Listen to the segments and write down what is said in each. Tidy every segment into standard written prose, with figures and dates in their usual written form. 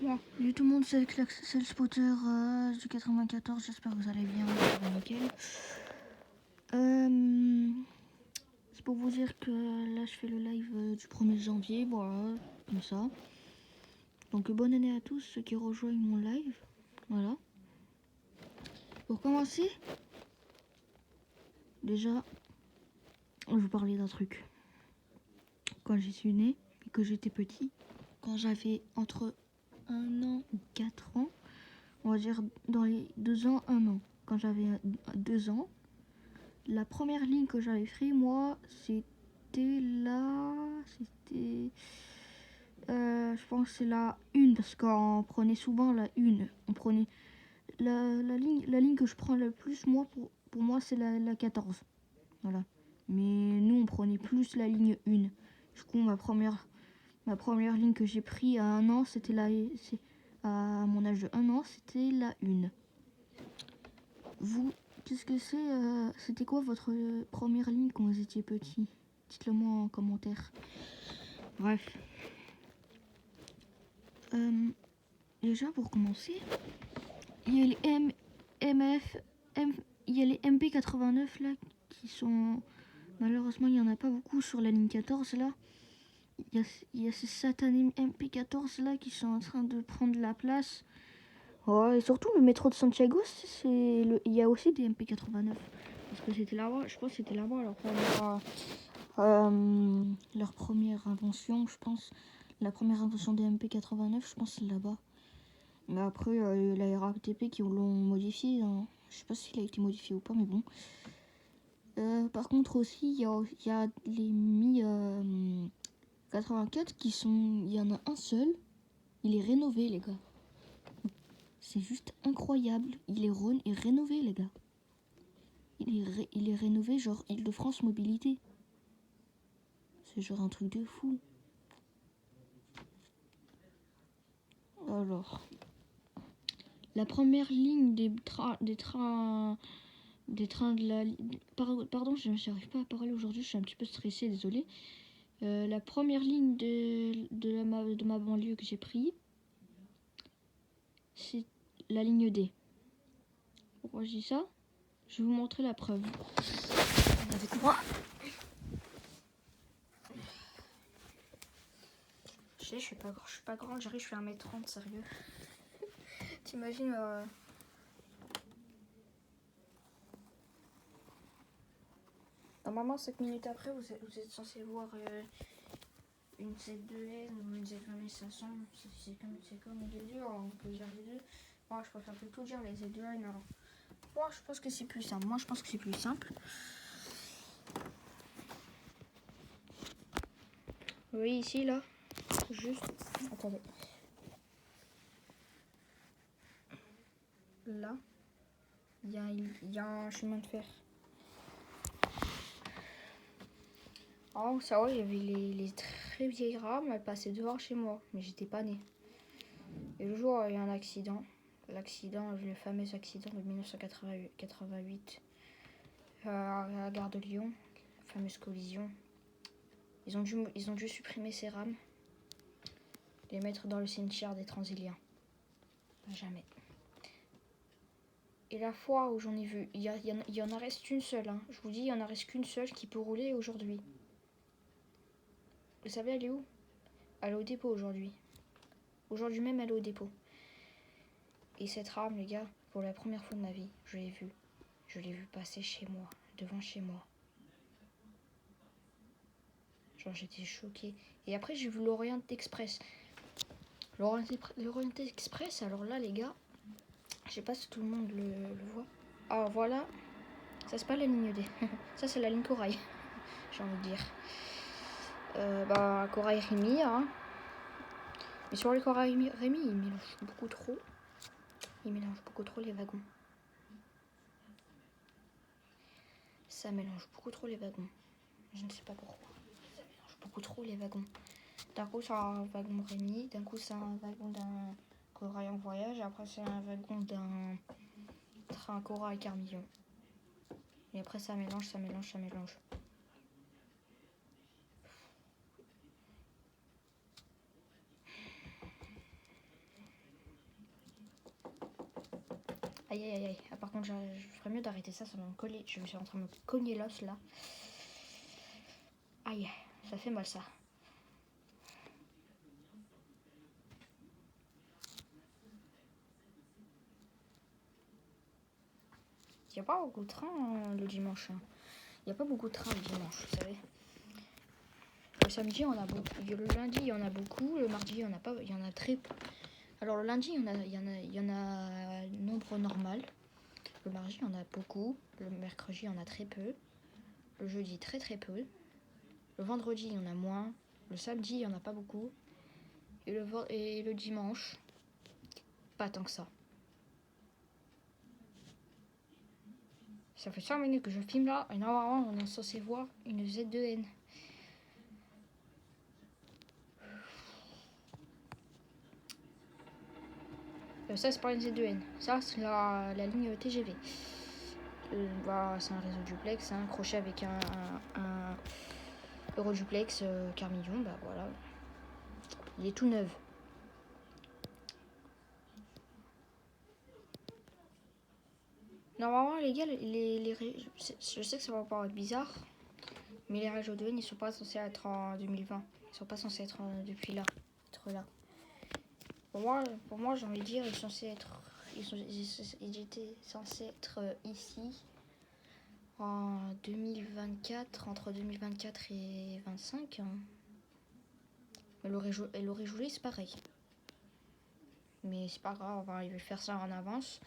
Bon, salut tout le monde, c'est le spotter du 94, j'espère que vous allez bien, ça va nickel. C'est pour vous dire que là je fais le live du 1er janvier, voilà, comme ça. Donc bonne année à tous ceux qui rejoignent mon live, voilà. Pour commencer, déjà, je vais vous parler d'un truc. Quand je suis né et que j'étais petit, quand j'avais entre 1 an ou 4 ans, on va dire dans les 2 ans, 1 an. Quand j'avais 2 ans, la première ligne que j'avais fait, moi, c'était là. Je pense que c'est la 1, parce qu'on prenait souvent la 1. On prenait la ligne que je prends le plus, moi, pour moi, c'est la 14. Voilà. Mais nous, on prenait plus la ligne 1. Du coup, ma première ligne que j'ai pris à 1 an, à mon âge de 1 an, c'était la 1. Vous, qu'est-ce que c'est c'était quoi votre première ligne quand vous étiez petit? Dites-le moi en commentaire. Bref. Déjà, pour commencer, il y a les il y a les MP89 là qui sont... Malheureusement, il n'y en a pas beaucoup sur la ligne 14 là. Il y a ces satanés MP14 là qui sont en train de prendre la place. Oh, et surtout le métro de Santiago, il y a aussi des MP89. Parce que c'était là-bas, je pense que c'était là-bas leur première invention, je pense. La première invention des MP89, je pense que c'est là-bas. Mais après, la RATP qui l'ont modifié. Hein. Je sais pas s'il a été modifié ou pas, mais bon. Par contre aussi, il y a les Mi 84 qui sont... Il y en a un seul. Il est rénové, les gars. C'est juste incroyable. Il est rénové, les gars. Il est rénové, genre Île-de-France Mobilité. C'est genre un truc de fou. Alors, la première ligne des trains de la... Pardon, je n'arrive pas à parler aujourd'hui, je suis un petit peu stressée, désolée. La première ligne de ma banlieue que j'ai pris, c'est la ligne D. Pourquoi je dis ça? Je vais vous montrer la preuve. Avec moi. Je sais, je suis pas grande, j'arrive, je fais 1m30, sérieux. T'imagines Normalement, 7 minutes après, vous êtes censé voir une Z2N ou une Z21500. C'est comme les deux, on peut dire les deux. Moi, je préfère plutôt dire les Z2N. Alors, moi, je pense que c'est plus simple. Vous voyez ici, là, juste... Attendez. Là, il y a un chemin de fer. Oh, ça va, il y avait les très vieilles rames, elles passaient devant chez moi, mais j'étais pas née. Et le jour où il y a un accident, le fameux accident de 1988 à la gare de Lyon, la fameuse collision, ils ont dû supprimer ces rames, les mettre dans le cimetière des Transiliens. Jamais. Et la fois où j'en ai vu, il y en reste une seule. Hein. Je vous dis, il y en reste qu'une seule qui peut rouler aujourd'hui. Vous savez, elle est où? Elle est au dépôt aujourd'hui. Aujourd'hui même, elle est au dépôt. Et cette rame, les gars, pour la première fois de ma vie, je l'ai vue. Je l'ai vue passer chez moi, devant chez moi. Genre, j'étais choquée. Et après, j'ai vu l'Orient Express. L'Orient Express, alors là, les gars, je sais pas si tout le monde le voit. Alors voilà, ça c'est pas la ligne D. Ça, c'est la ligne Corail, j'ai envie de dire. Corail Rémy, hein. Mais sur le Corail Rémy, il mélange beaucoup trop. Il mélange beaucoup trop les wagons. Ça mélange beaucoup trop les wagons. Je ne sais pas pourquoi. Ça mélange beaucoup trop les wagons. D'un coup, c'est un wagon Rémy. D'un coup, c'est un wagon d'un Corail en voyage. Après, c'est un wagon d'un train Corail Carmillon. Et après, ça mélange. Aïe aïe aïe. Ah, par contre, je ferais mieux d'arrêter ça, ça va me coller. Je suis en train de me cogner l'os là. Aïe, ça fait mal ça. Il n'y a pas beaucoup de trains le dimanche. Hein. Il n'y a pas beaucoup de trains le dimanche, vous savez. Le samedi, on a beaucoup. Le lundi, il y en a beaucoup. Le mardi, il y en a pas. Il y en a très peu. Alors le lundi, il y en a nombre normal. Le mardi, il y en a beaucoup. Le mercredi, il y en a très peu. Le jeudi, très très peu. Le vendredi, il y en a moins. Le samedi, il n'y en a pas beaucoup. Et le dimanche, pas tant que ça. Ça fait 5 minutes que je filme là. Et normalement, on est censé voir une Z2N. Ça, c'est pas une Z2N. Ça, c'est la ligne TGV. Voilà, c'est un réseau duplex, un crochet avec un Euroduplex Carmillon. Bah voilà. Il est tout neuf. Normalement, les gars, je sais que ça va paraître bizarre, mais les régions de N, ils sont pas censés être en 2020. Ils sont pas censés être depuis là. Être là. Pour moi, j'ai envie de dire, ils étaient censés être ici en 2024, entre 2024 et 25. Hein. Et l'Oré Jolie, c'est pareil. Mais c'est pas grave, hein, il veut faire ça en avance.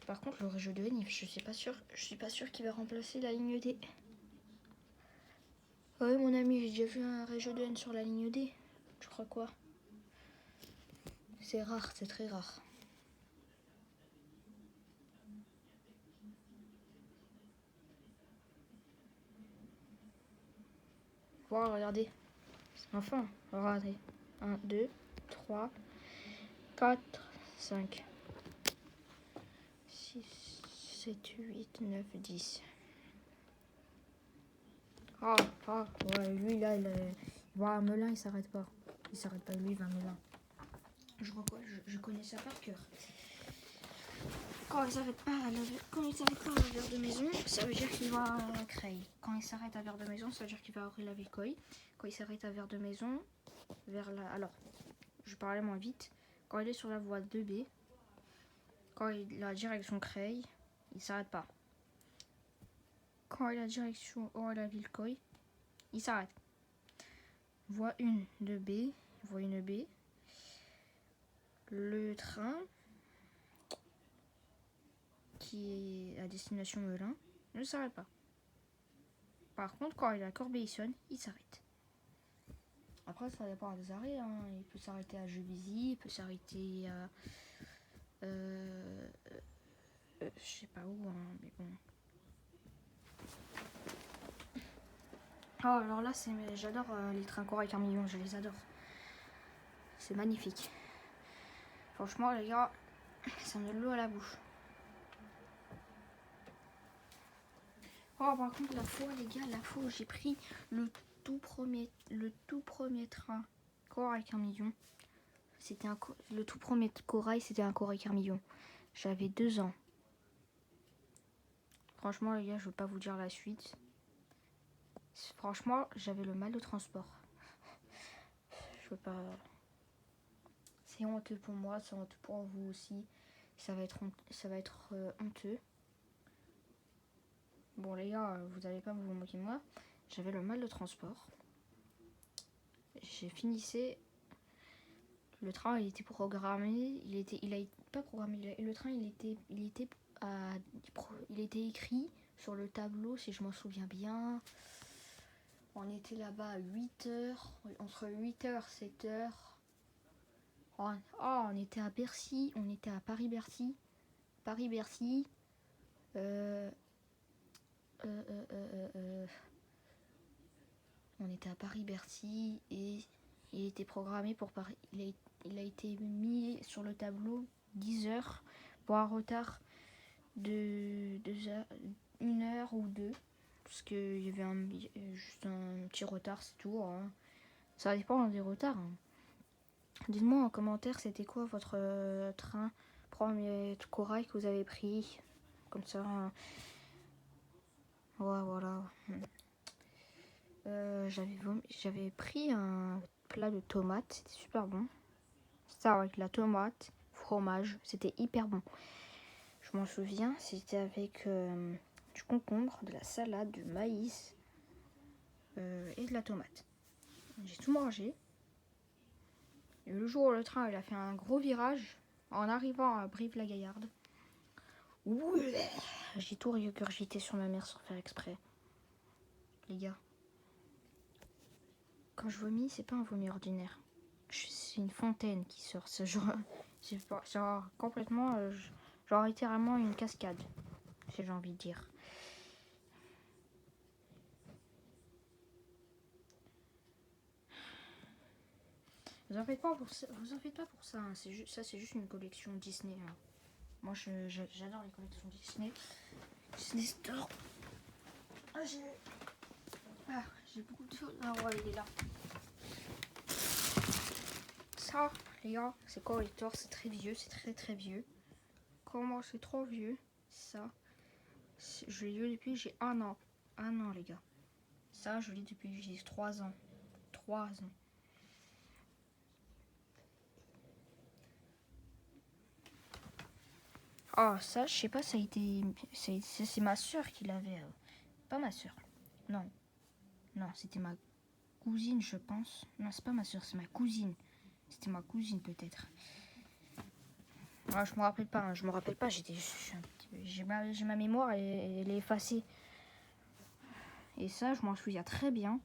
Par contre, le réseau de N, je suis pas sûr qu'il va remplacer la ligne D. Ouais, mon ami, j'ai déjà vu un réseau de N sur la ligne D. Tu crois quoi? C'est rare, c'est très rare. Voilà, regardez. Enfin, regardez. 1, 2, 3, 4, 5, 6, 7, 8, 9, 10. Ah, ouais, lui là, il va à Melun, il s'arrête pas. Il s'arrête pas, lui, il va à Melun. Je connais ça par cœur. Quand il s'arrête pas à la Vert de Maison, ça veut dire qu'il va à Creil. Quand il s'arrête à Vert de Maison, ça veut dire qu'il va à Avril-la-Villecoy. Quand il s'arrête à Vert de Maison, alors, je parlais moins vite. Quand il est sur la voie 2B, quand il a la direction Creil, il s'arrête pas. Quand il a la direction Avril-la-Villecoy, il s'arrête. Voie 1 2B, voie 1B. Le train qui est à destination Melun ne s'arrête pas. Par contre, quand il est à Corbeil-Essonnes, il s'arrête. Après, ça dépend des arrêts. Hein. Il peut s'arrêter à Juvisy, il peut s'arrêter à... je sais pas où, hein, mais bon. Oh, alors là, j'adore les trains Corail Carmillon, je les adore. C'est magnifique. Franchement, les gars, ça me donne l'eau à la bouche. Oh, par contre, la fois, les gars, où j'ai pris le tout premier train Corail Carmillon. Le tout premier corail, c'était un Corail Carmillon. J'avais 2 ans. Franchement, les gars, je veux pas vous dire la suite. Franchement, j'avais le mal de transport. Je veux pas... C'est honteux pour moi, c'est honteux pour vous aussi. Ça va être honteux. Bon, les gars, vous allez pas vous moquer de moi. J'avais le mal de transport. J'ai finissé. Le train, il était programmé. Il a pas programmé. Le train, il était écrit sur le tableau, si je m'en souviens bien. On était là-bas à 8h, entre 8h et 7h. On était à Bercy, on était à Paris-Bercy. Paris-Bercy. On était à Paris-Bercy et il était programmé pour Paris. Il a été mis sur le tableau 10 heures pour un retard de 1 heure ou 2. Parce qu'il y avait juste un petit retard, c'est tout. Hein. Ça dépend des retards. Hein. Dites-moi en commentaire, c'était quoi votre train premiers corail que vous avez pris. Comme ça. Ouais, voilà. J'avais pris un plat de tomates. C'était super bon. C'était avec la tomate, fromage. C'était hyper bon. Je m'en souviens. C'était avec du concombre, de la salade, du maïs et de la tomate. J'ai tout mangé. Et le jour où le train il a fait un gros virage en arrivant à Brive-la-Gaillarde. Ouais, j'ai tout regurgité sur ma mère sans faire exprès. Les gars. Quand je vomis, c'est pas un vomi ordinaire. C'est une fontaine qui sort. C'est genre complètement, genre littéralement une cascade, si j'ai envie de dire. Vous en faites pas pour ça. Vous en faites pas pour ça. Hein. C'est juste une collection Disney. Hein. Moi, j'adore les collections Disney. Disney Store. J'ai beaucoup de choses. Ah ouais, il est là. Ça, les gars, c'est collector. C'est très vieux. C'est très très vieux. Comment c'est trop vieux. Ça, je l'ai eu depuis j'ai 1 an. 1 an, les gars. Ça, je l'ai depuis j'ai 3 ans. 3 ans. Ah, ça, je sais pas, ça a été. C'est ma soeur qui l'avait. Pas ma soeur. Non. Non, c'était ma cousine, je pense. Non, c'est pas ma soeur, c'est ma cousine. C'était ma cousine, peut-être. Ah, je me rappelle pas. Hein, je me rappelle pas. J'ai ma mémoire, elle est effacée. Et ça, je m'en souviens très bien.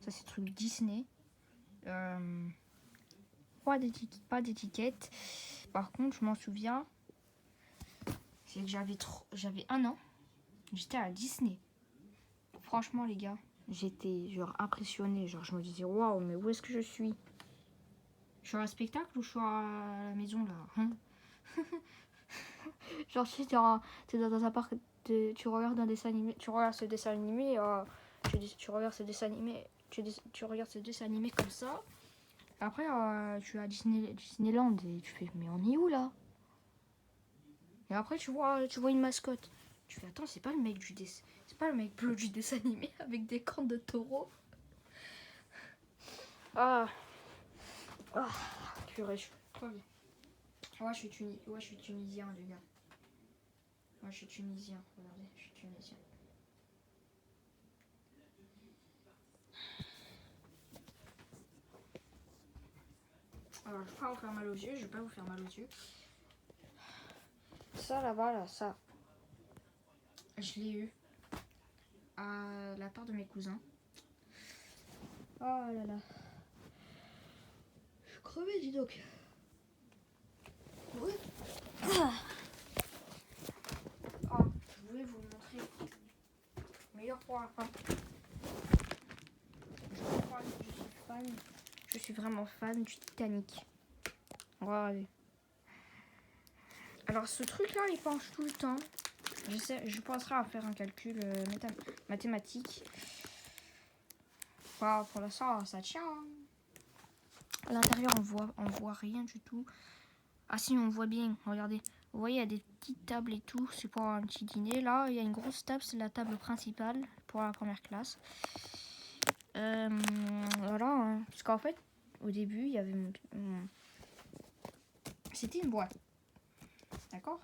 Ça, c'est truc Disney. Pas d'étiquette. Par contre, je m'en souviens. C'est que j'avais 1 an. J'étais à Disney. Franchement, les gars, j'étais genre impressionnée. Genre, je me disais, waouh, mais où est-ce que je suis? Je suis à un spectacle ou je suis à la maison là? Hein. Genre, si t'es dans un parc, tu regardes un dessin animé, tu regardes ce dessin animé, tu regardes ce dessin animé, tu regardes ce dessin animé comme ça. Après, tu es à Disneyland et tu fais, mais on est où là? Et après, tu vois une mascotte. Tu fais, attends, c'est pas le mec c'est pas le mec bleu du dessin animé avec des cornes de taureau. Ah, purée, je suis trop bien. Ouais, je suis tunisien, les gars. Moi, je suis tunisien. Regardez, je suis tunisien. Alors, je vais pas vous faire mal aux yeux. Je vais pas vous faire mal aux yeux. Ça, là-bas, là, ça. Je l'ai eu à la part de mes cousins. Oh là là. Je suis crevée, dis donc. Oui. Oh, je voulais vous montrer. Meilleur pour la fin. Je suis vraiment fan du Titanic. Regardez. Alors ce truc là il penche tout le temps. Je penserai à faire un calcul mathématique. Bah, pour l'instant ça tient. Hein. À l'intérieur on voit rien du tout. Ah si on voit bien, regardez. Vous voyez il y a des petites tables et tout. C'est pour un petit dîner. Là il y a une grosse table, c'est la table principale pour la première classe. Voilà, hein. Parce qu'en fait, au début, il y avait c'était une boîte. D'accord?